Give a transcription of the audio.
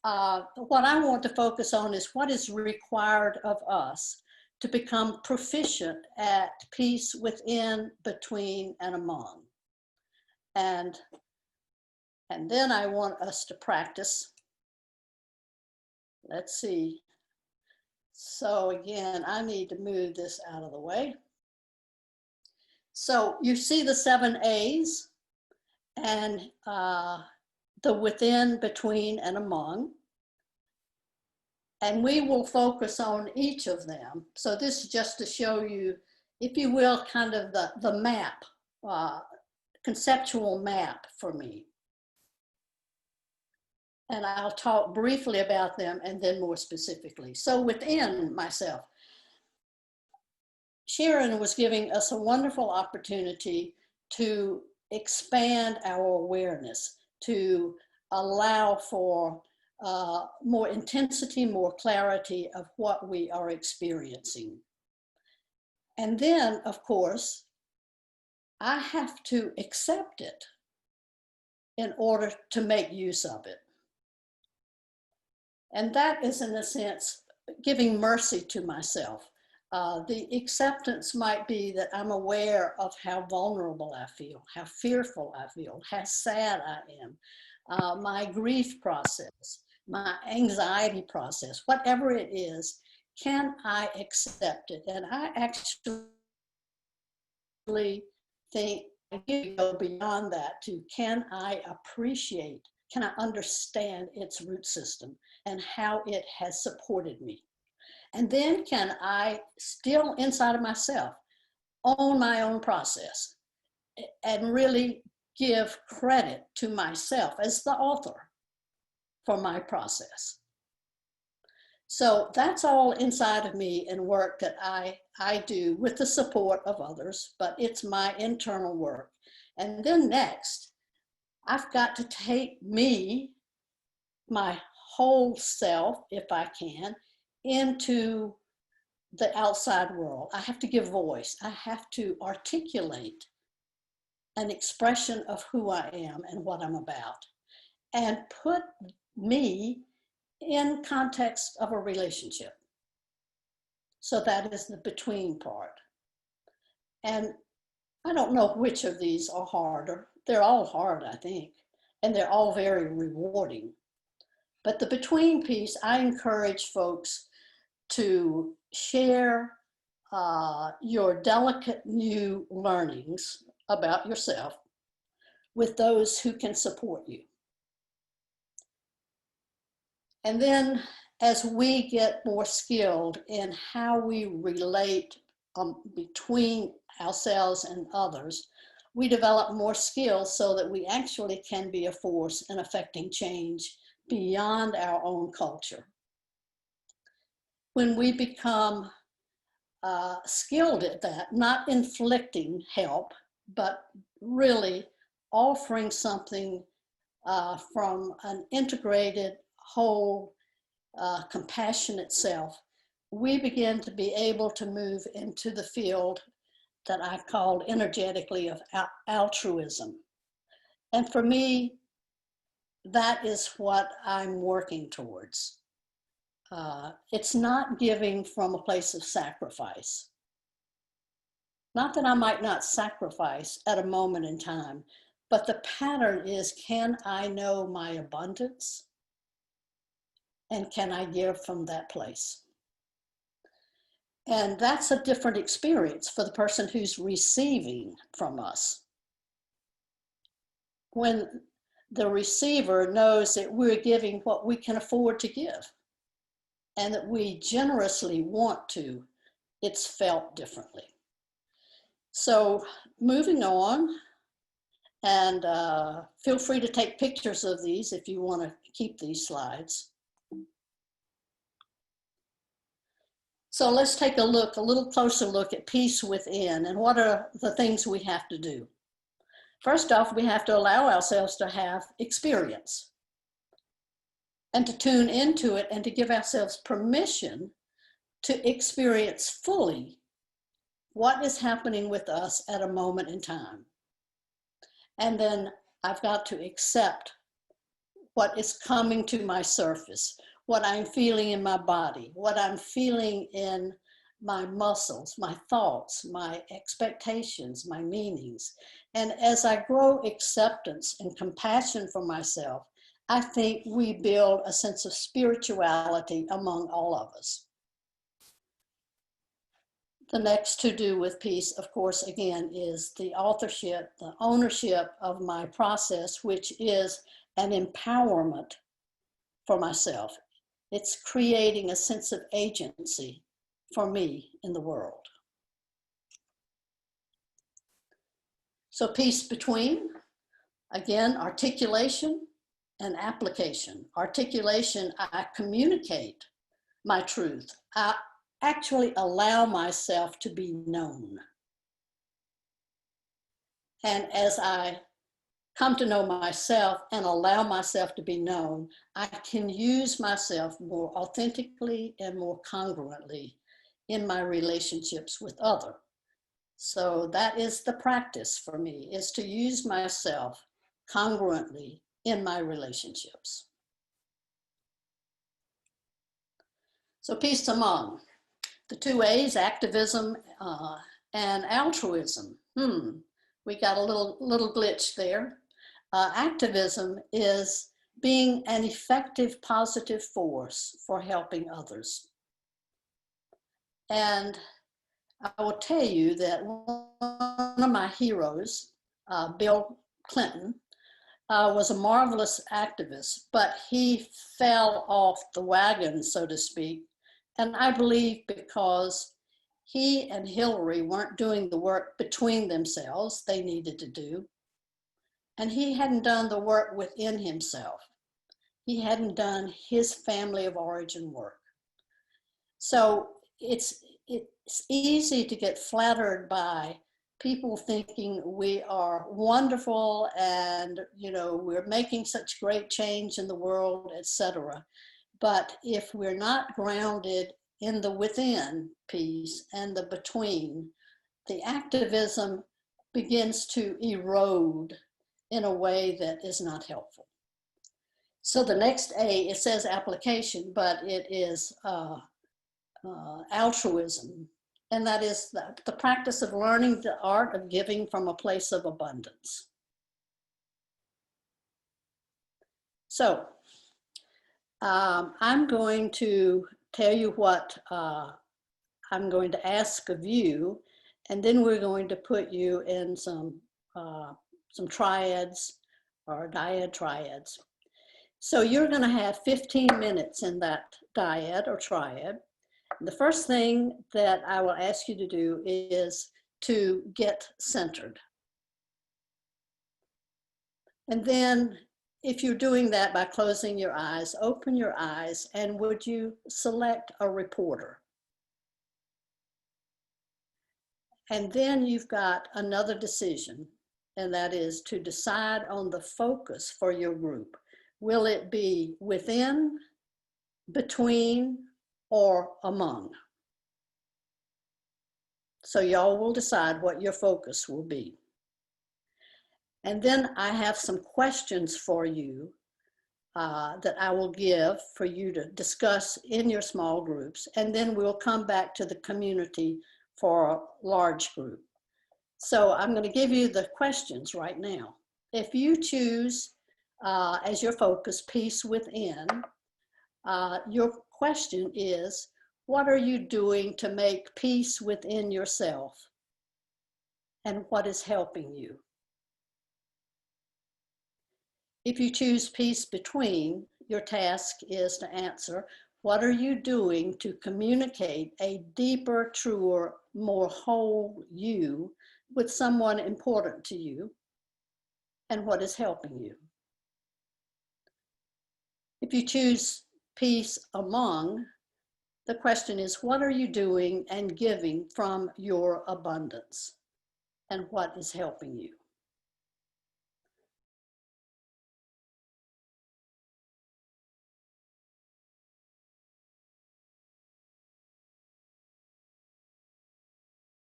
what I want to focus on is what is required of us to become proficient at peace within, between, and among. And then I want us to practice. Let's see. So again, I need to move this out of the way. So you see the 7 A's and the within, between, and among. And we will focus on each of them. So this is just to show you, if you will, kind of the map, conceptual map for me. And I'll talk briefly about them and then more specifically. So within myself, Sharon was giving us a wonderful opportunity to expand our awareness, to allow for more intensity, more clarity of what we are experiencing. And then, of course, I have to accept it in order to make use of it. And that is, in a sense, giving mercy to myself. The acceptance might be that I'm aware of how vulnerable I feel, how fearful I feel, how sad I am, my grief process, my anxiety process, whatever it is, can I accept it? And I actually think I go beyond that to, can I appreciate, can I understand its root system and how it has supported me? And then can I still inside of myself own my own process and really give credit to myself as the author for my process. So that's all inside of me and work that I do with the support of others, but it's my internal work. And then next, I've got to take me, my whole self, if I can, into the outside world. I have to give voice. I have to articulate an expression of who I am and what I'm about, and put me in context of a relationship. So that is the between part. And I don't know which of these are harder. They're all hard, I think, and they're all very rewarding. But the between piece, I encourage folks to share your delicate new learnings about yourself with those who can support you. And then as we get more skilled in how we relate between ourselves and others, we develop more skills so that we actually can be a force in affecting change beyond our own culture. When we become skilled at that, not inflicting help, but really offering something from an integrated, whole, compassionate self, we begin to be able to move into the field that I called energetically of altruism. And for me, that is what I'm working towards. It's not giving from a place of sacrifice. Not that I might not sacrifice at a moment in time, but the pattern is, can I know my abundance? And can I give from that place? And that's a different experience for the person who's receiving from us. When the receiver knows that we're giving what we can afford to give and that we generously want to, it's felt differently. So moving on, and feel free to take pictures of these if you want to keep these slides. So let's take a look, a little closer look at peace within and what are the things we have to do. First off, we have to allow ourselves to have experience and to tune into it and to give ourselves permission to experience fully what is happening with us at a moment in time. And then I've got to accept what is coming to my surface, what I'm feeling in my body, what I'm feeling in my muscles, my thoughts, my expectations, my meanings. And as I grow acceptance and compassion for myself, I think we build a sense of spirituality among all of us. The next to do with peace, of course, again, is the authorship, the ownership of my process, which is an empowerment for myself. It's creating a sense of agency for me in the world. So peace between, again, articulation and application. Articulation, I communicate my truth. I actually allow myself to be known. And as I come to know myself and allow myself to be known, I can use myself more authentically and more congruently in my relationships with others. So that is the practice for me, is to use myself congruently in my relationships. So peace among the two A's, activism and altruism. We got a little glitch there. Activism is being an effective, positive force for helping others. And I will tell you that one of my heroes, Bill Clinton, was a marvelous activist, but he fell off the wagon, so to speak. And I believe because he and Hillary weren't doing the work between themselves they needed to do. And he hadn't done the work within himself. He hadn't done his family of origin work. So it's easy to get flattered by people thinking we are wonderful and, we're making such great change in the world, etc. But if we're not grounded in the within piece and the between, the activism begins to erode in a way that is not helpful. So the next A, it says application, but it is altruism. And that is the practice of learning the art of giving from a place of abundance. So I'm going to tell you what I'm going to ask of you, and then we're going to put you in some triads or dyad triads. So you're going to have 15 minutes in that dyad or triad. The first thing that I will ask you to do is to get centered. And then if you're doing that by closing your eyes, open your eyes, and would you select a reporter? And then you've got another decision, and that is to decide on the focus for your group. Will it be within, between, or among? So y'all will decide what your focus will be. And then I have some questions for you that I will give for you to discuss in your small groups. And then we'll come back to the community for a large group. So I'm going to give you the questions right now. If you choose as your focus peace within, your question is, what are you doing to make peace within yourself? And what is helping you? If you choose peace between, your task is to answer, what are you doing to communicate a deeper, truer, more whole you with someone important to you? And what is helping you? If you choose peace among, the question is, what are you doing and giving from your abundance? And what is helping you?